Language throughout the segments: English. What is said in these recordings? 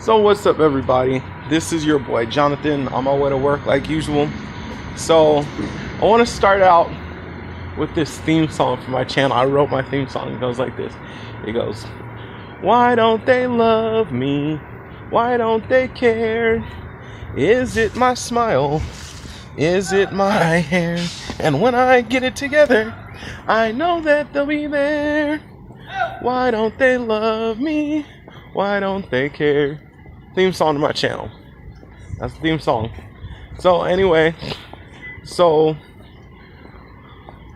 So what's up, everybody? This is your boy Jonathan on my way to work like usual. So I want to start out with this theme song for my channel. I wrote my theme song. It goes like this. It goes, why don't they love me? Why don't they care? Is it my smile? Is it my hair? And when I get it together, I know that they'll be there. Why don't they love me? Why don't they care? Theme song to my channel. That's the theme song. So anyway,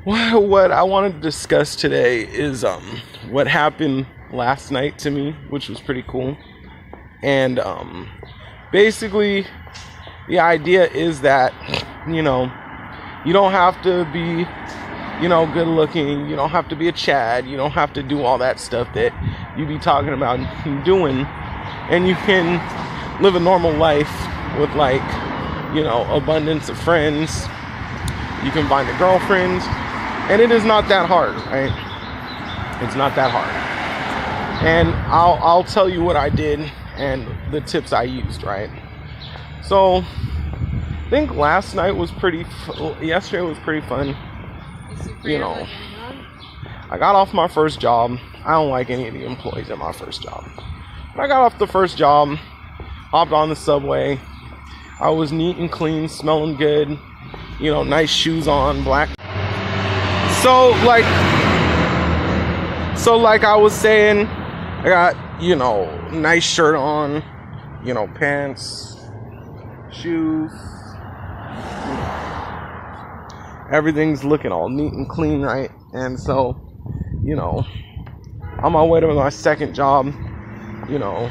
what I wanted to discuss today is what happened last night to me, which was pretty cool. And basically the idea is that, you know, you don't have to be, you know, good looking, you don't have to be a Chad, you don't have to do all that stuff that you be talking about doing, and you can live a normal life with, like, you know, abundance of friends. You can find a girlfriend, and it is not that hard, right? It's not that hard. And I'll tell you what I did and the tips I used, right? So I think yesterday was pretty fun. You know, I got off my first job. I don't like any of the employees at my first job. But I got off the first job, hopped on the subway. I was neat and clean, smelling good, you know, nice shoes on, black. So like I was saying, I got, you know, nice shirt on, you know, pants, shoes. Everything's looking all neat and clean, right? And so, you know, on my way to my second job, you know,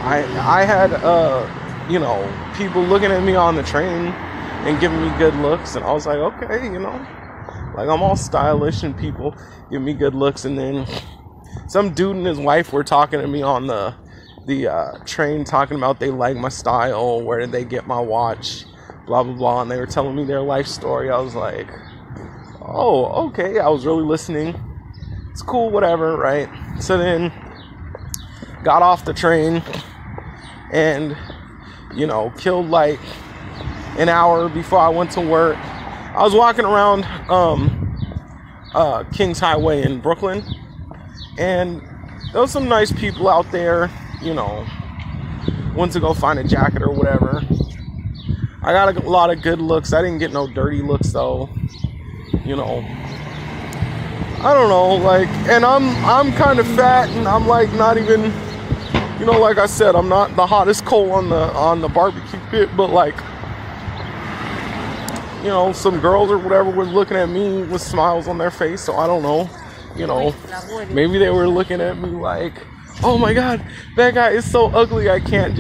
I had, you know, people looking at me on the train and giving me good looks. And I was like, okay, you know, like, I'm all stylish and people give me good looks. And then some dude and his wife were talking to me on the train, talking about they like my style, where did they get my watch, blah blah blah, and they were telling me their life story. I was like, oh, okay. I was really listening. It's cool, whatever, right? So then got off the train and, you know, killed like an hour before I went to work. I was walking around Kings Highway in Brooklyn, and there was some nice people out there, you know, went to go find a jacket or whatever. I got a lot of good looks. I didn't get no dirty looks though, you know. I don't know, like, and I'm kind of fat, and I'm like not even, you know, like I said, I'm not the hottest coal on the barbecue pit, but like, you know, some girls or whatever were looking at me with smiles on their face. So I don't know, you know, maybe they were looking at me like, oh my God, that guy is so ugly. I can't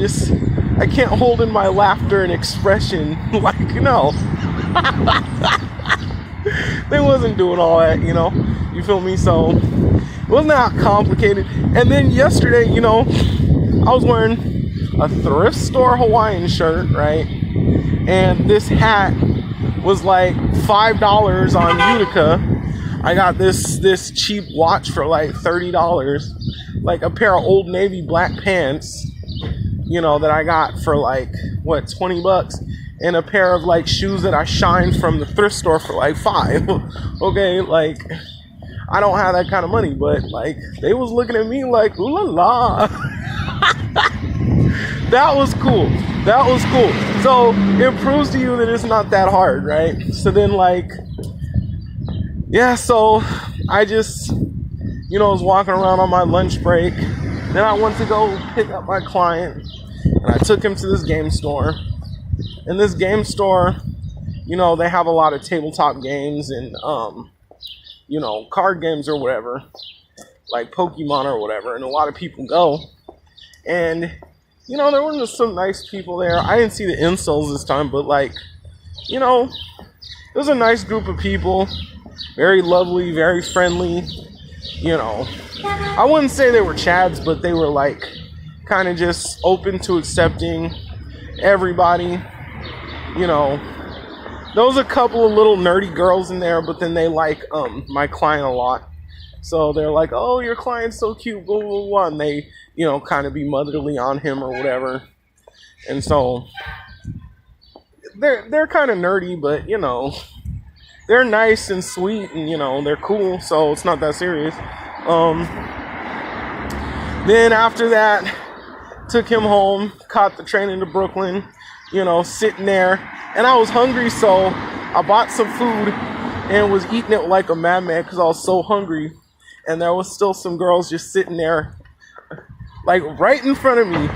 hold in my laughter and expression. Like, no. They wasn't doing all that, you know. You feel me? So it wasn't that complicated. And then yesterday, you know, I was wearing a thrift store Hawaiian shirt, right? And this hat was like $5 on Utica. I got this cheap watch for like $30. Like a pair of Old Navy black pants, you know, that I got for like, what, $20, and a pair of like shoes that I shined from the thrift store for like $5. Okay, like, I don't have that kind of money, but like, they was looking at me like, ooh la la. That was cool. That was cool. So it proves to you that it's not that hard, right? So then, like, yeah, so I just, you know, was walking around on my lunch break. Then I went to go pick up my client, and I took him to this game store. In this game store, you know, they have a lot of tabletop games and, you know, card games or whatever, like Pokemon or whatever, and a lot of people go. And, you know, there were just some nice people there. I didn't see the incels this time, but, like, you know, it was a nice group of people. Very lovely, very friendly, you know. I wouldn't say they were Chads, but they were, like, kind of just open to accepting everybody, you know. There was a couple of little nerdy girls in there, but then they like my client a lot. So they're like, oh, your client's so cute, blah, blah, blah. And they, kind of be motherly on him or whatever. And so they're kind of nerdy, but, they're nice and sweet and, they're cool. So it's not that serious. Then after that, took him home, caught the train into Brooklyn, sitting there. And I was hungry, so I bought some food and was eating it like a madman because I was so hungry. And there was still some girls just sitting there, like right in front of me,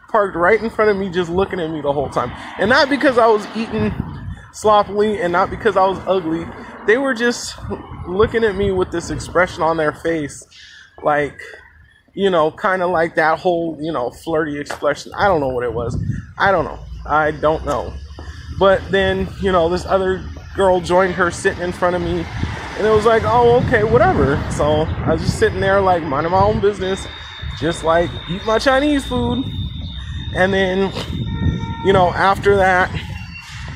parked right in front of me, just looking at me the whole time. And not because I was eating sloppily and not because I was ugly. They were just looking at me with this expression on their face, like, kind of like that whole, flirty expression. I don't know what it was. I don't know. But then, this other girl joined her sitting in front of me. And it was like, oh, okay, whatever. So I was just sitting there, like, minding my own business. Just, like, eat my Chinese food. And then, after that,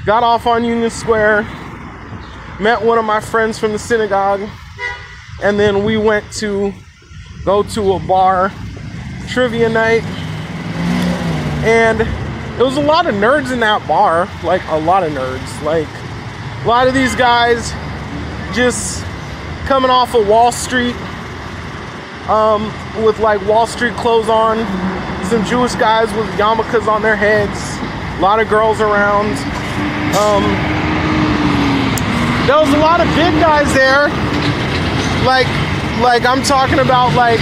got off on Union Square. Met one of my friends from the synagogue. And then we went to go to a bar, trivia night. And there was a lot of nerds in that bar. Like, a lot of nerds. Like, a lot of these guys just coming off of Wall Street with like Wall Street clothes on. Some Jewish guys with yarmulkes on their heads. A lot of girls around. There was a lot of big guys there. Like I'm talking about like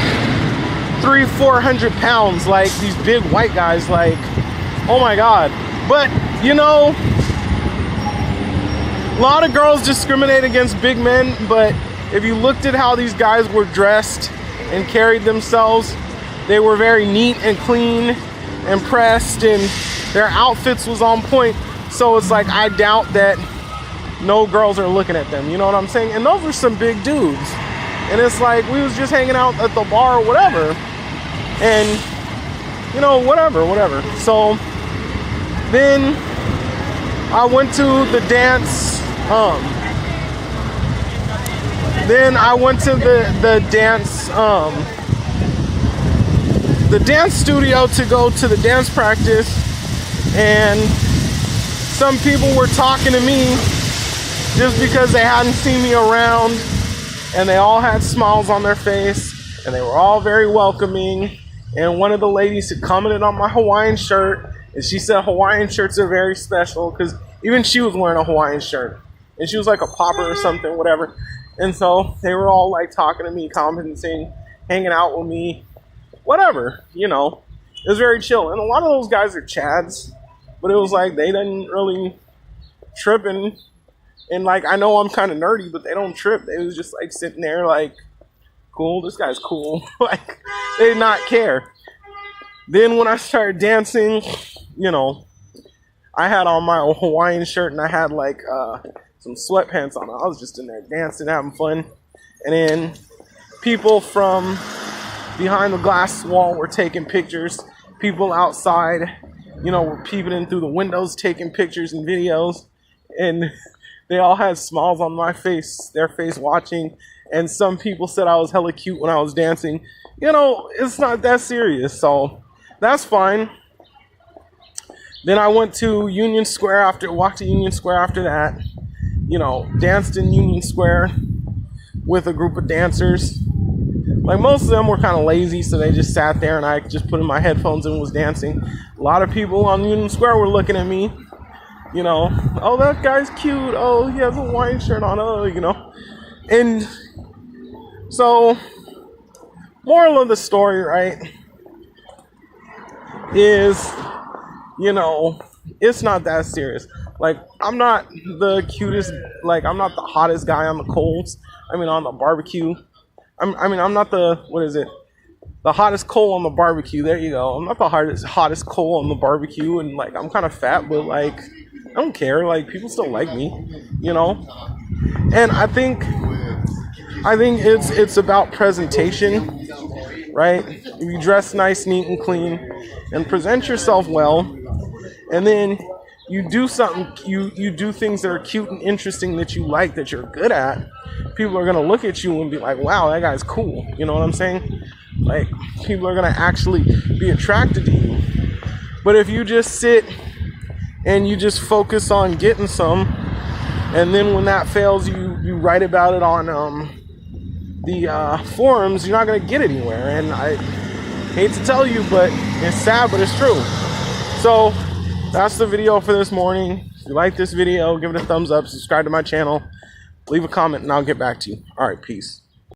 300-400 pounds. Like these big white guys. Like, oh my God. But a lot of girls discriminate against big men, but if you looked at how these guys were dressed and carried themselves, they were very neat and clean and pressed, and their outfits was on point. So it's like, I doubt that no girls are looking at them, you know what I'm saying? And those were some big dudes. And it's like, we was just hanging out at the bar or whatever. And, whatever. So then I went to the dance. Then I went to the dance studio to go to the dance practice, and some people were talking to me just because they hadn't seen me around, and they all had smiles on their face, and they were all very welcoming. And one of the ladies had commented on my Hawaiian shirt, and she said Hawaiian shirts are very special because even she was wearing a Hawaiian shirt. And she was like a popper or something, whatever. And so they were all like talking to me, commenting, hanging out with me, whatever, It was very chill. And a lot of those guys are Chads, but it was like they didn't really trip. And like, I know I'm kind of nerdy, but they don't trip. They was just like sitting there like, cool, this guy's cool. Like, they did not care. Then when I started dancing, I had on my Hawaiian shirt and I had like some sweatpants on. I was just in there dancing, having fun. And then people from behind the glass wall were taking pictures. People outside, were peeping in through the windows, taking pictures and videos. And they all had smiles on their face watching. And some people said I was hella cute when I was dancing. It's not that serious. So that's fine. Then I went to Union Square walked to Union Square after that. Danced in Union Square with a group of dancers. Like, most of them were kind of lazy, so they just sat there and I just put in my headphones and was dancing. A lot of people on Union Square were looking at me. Oh, that guy's cute. Oh, he has a Hawaiian shirt on. Oh, And so, moral of the story, right, is, it's not that serious. Like, I'm not the cutest, like, I'm not the hottest guy on the coals. On the barbecue. I'm not the hottest coal on the barbecue. There you go. I'm not the hottest coal on the barbecue, and, like, I'm kind of fat, but, like, I don't care. Like, people still like me, And I think it's about presentation, right? If you dress nice, neat, and clean, and present yourself well, and then you do something, you do things that are cute and interesting that you like, that you're good at, people are gonna look at you and be like, wow, that guy's cool. You know what I'm saying? Like, people are gonna actually be attracted to you. But if you just sit and you just focus on getting some, and then when that fails, you write about it on the forums, you're not gonna get anywhere. And I hate to tell you, but it's sad, but it's true. So that's the video for this morning. If you like this video, give it a thumbs up, subscribe to my channel, leave a comment, and I'll get back to you. All right, peace.